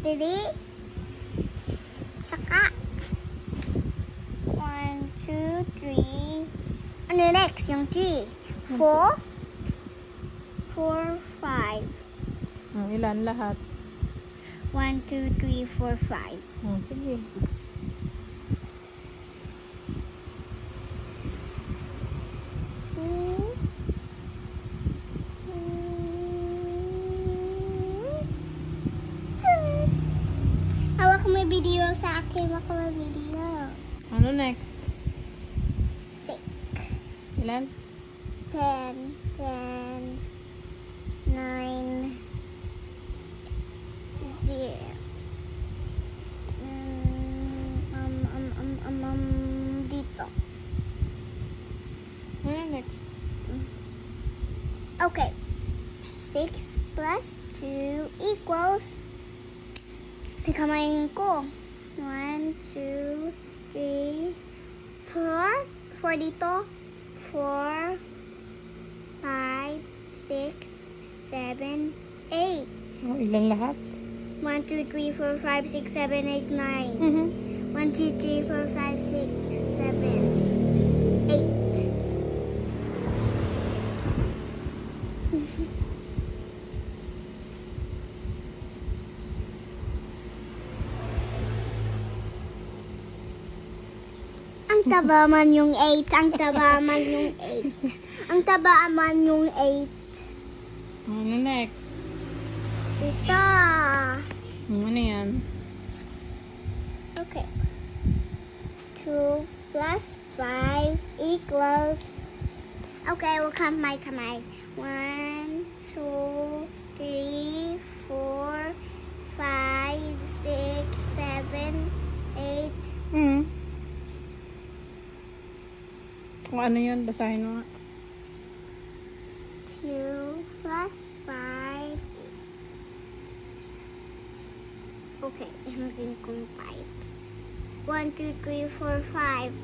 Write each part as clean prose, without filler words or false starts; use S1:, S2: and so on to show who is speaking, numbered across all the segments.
S1: 3. Saka 1, 2, 3. Ano next? Yung 3. 4. 4, 5.
S2: Ilan lahat?
S1: 1, 2, 3, 4, 5.
S2: Sige.
S1: Hawak mo video sa akin. Hawak mo video.
S2: Ano next?
S1: 6.
S2: Ilan?
S1: 10, 10, 9, 0. Dito.
S2: Ano next?
S1: Okay. 6 plus 2 equals. Kamayin ko. 1, 2, 3, 4. 4 dito. 4, 5, 6, 7, 8.
S2: Ilan lahat?
S1: 1, 2, 3, 4, 5, 6, 7, 8, 9. 1, 2, 3, 4, 5, 6, 7, 8. Ang taba man yung 8. Ang taba man yung 8. Ang taba man yung 8.
S2: Ano next?
S1: Ito.
S2: Ano yan?
S1: Okay. 2 plus 5 equals. Okay, we'll count my kamay. 1, 2, 3, 4, 5, 6, 7, 8.
S2: Kung ano yun, basahin mo nga.
S1: 2 plus 5. Okay, hanggang kong 5. 1, 2, 3, 4, 5.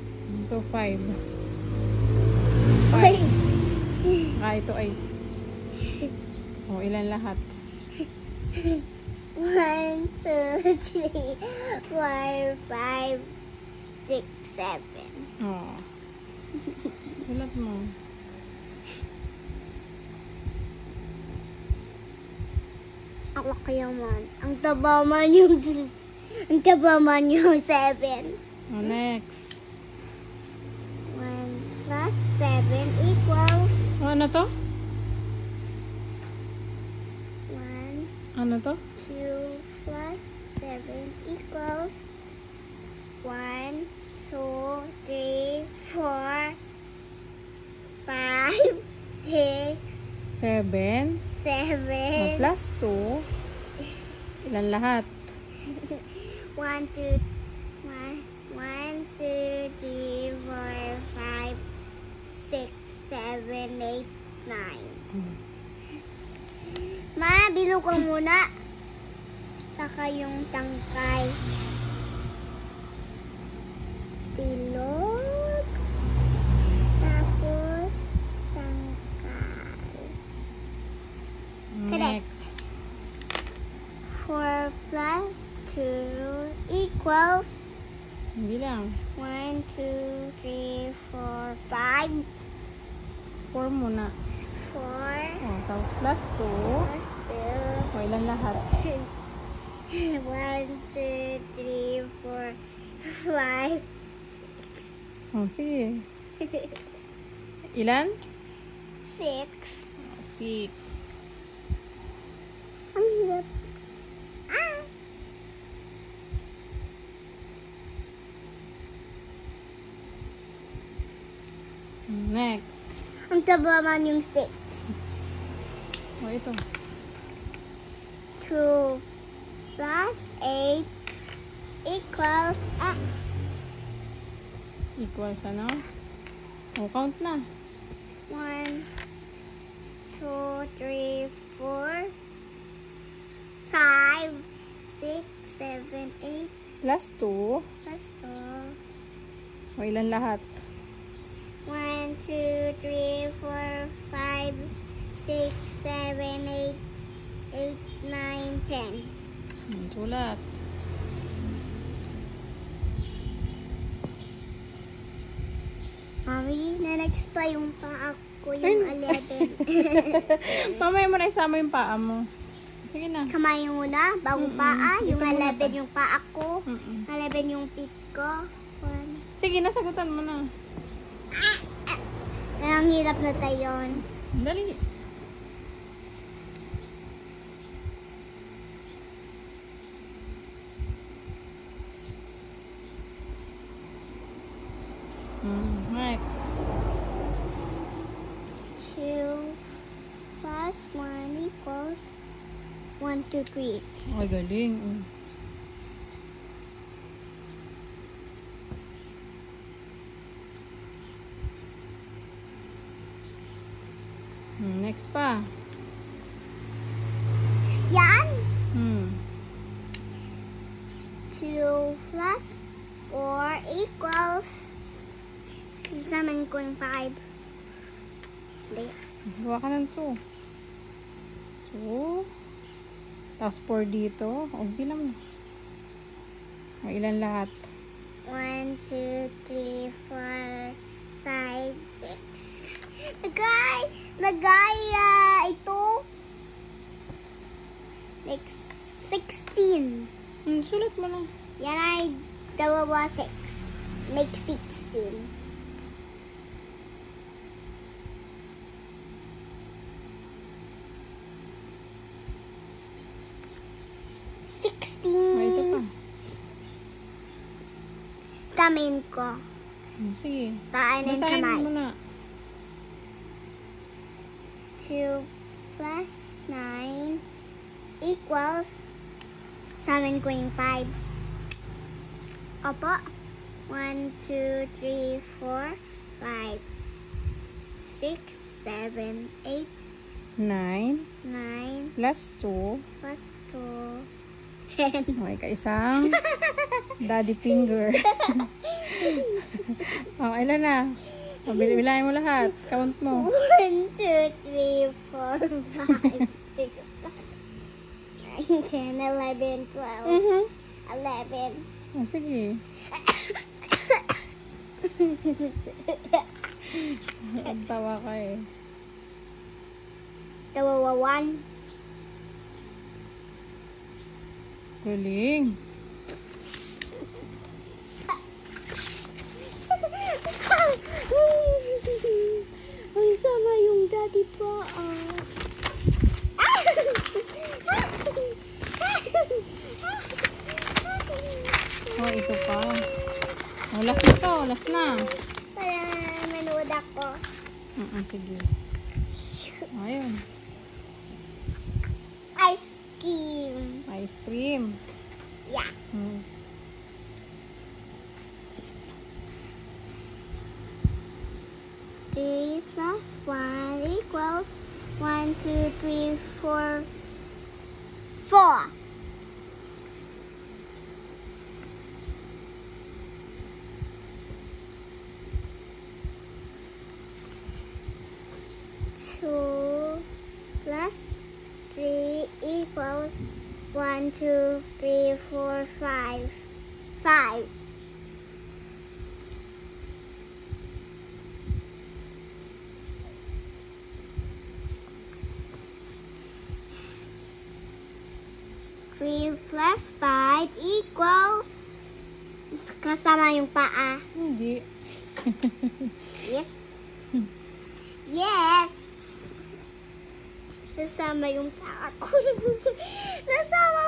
S2: Ito 5.
S1: Wait.
S2: Ito 8. Ilan lahat?
S1: 1, 2, 3, 4, 5, 6, 7.
S2: Sulat mo.
S1: Ako kaya man. Ang taba man yung 7.
S2: Next.
S1: 1 plus 7 equals.
S2: Ano to?
S1: 1,
S2: Ano to?
S1: 2 plus 7 equals 1, 2, 3, 4, 5, 6,
S2: 7.
S1: 7.
S2: Plus 2. Ilan lahat?
S1: 1, 2, 3, 4, 5, 6, 7, 8, 9. Ma, bilog ka muna. Saka yung tangkay. Bilog. Tapos, tangkay. Correct.
S2: Next.
S1: 4 plus 2 equals.
S2: Bilang.
S1: 1, 2, 3, 4, 5.
S2: 4 muna.
S1: 4
S2: Tapos plus 2.
S1: plus 2.
S2: Ilan lahat?
S1: 1, 2, 3, 4, 5.
S2: Sige. Ilan?
S1: 6.
S2: 6.
S1: Ang hirap. Ah!
S2: Next.
S1: Ang taba man yung 6.
S2: Ito.
S1: 2 plus 8 equals.
S2: Equals ano? Count na.
S1: 1, 2, 3, 4, 5, 6, 7, 8.
S2: Plus 2.
S1: Plus 2.
S2: Ilan lahat?
S1: 1, 2, 3, 4, 5, 6, 7, 8, 8, 9, 10.
S2: Sulat.
S1: Mami, na-next pa yung paa ko, yung 11.
S2: Mamaya mo na isama yung paa mo. Sige na.
S1: Kamay muna, bagong paa. Yung
S2: Ito muna
S1: 11 yung paa ko.
S2: Mm-mm.
S1: 11 yung feet ko.
S2: Sige, nasagutan mo na.
S1: Ang hirap na tayo yun.
S2: Dali. Next.
S1: 2 plus 1 equals 1, 2, 3.
S2: Ay, galing. Next pa.
S1: Yan!
S2: Hmm.
S1: 2 plus 4 equals isaman ko yung 5. Hindi.
S2: Gawa ka ng 2. 2. Tapos 4 dito. O, bilang mo. O, ilan lahat?
S1: 1, 2, 3, 4, 5, 6. Ito. Like 16.
S2: Sulat mo na.
S1: Yan ay dalawa 6. Make 16.
S2: O, ito pa.
S1: Tamin ko.
S2: Sige.
S1: Paanin
S2: Basahin
S1: kamay.
S2: mo na.
S1: 2 plus 9 equals samin ko yung 5. Opo. 1, 2, 3, 4, 5, 6, 7, 8,
S2: 9
S1: 9
S2: plus 2.
S1: plus 2, 10.
S2: Okay, kaisang daddy finger. O, ilan na? O, bilahin mo lahat. Count mo.
S1: 1, 2, 3, 4, 5, 6, 9, 10, 11, 12, 11.
S2: O, sige. Ang tawa ka eh.
S1: Tawawa 1.
S2: Galing.
S1: Ang sama yung daddy pa.
S2: O, ito pa. O, last na to. Last na.
S1: Para manood ako.
S2: Sige. Ayun.
S1: Ice cream.
S2: Ice cream.
S1: Yeah. 3 plus 1 equals 1, 2, 3, 4, 4. Two plus 3 equals 1, 2, 3, 4, 5. 5. Three plus 5 equals kasama yung paa.
S2: Hindi.
S1: Yes. Yes. Kasama yung paa ko. Nasama